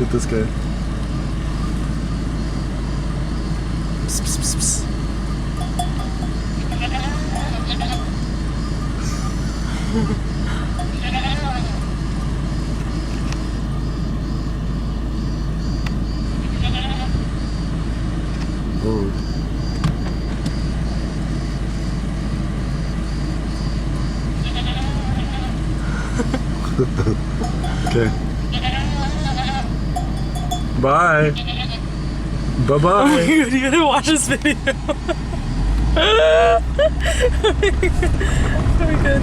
with this guy. Psst, psst, psst, psst. Oh. Okay. Bye. Bye-bye. Oh my god, you gotta watch this video. Oh my god.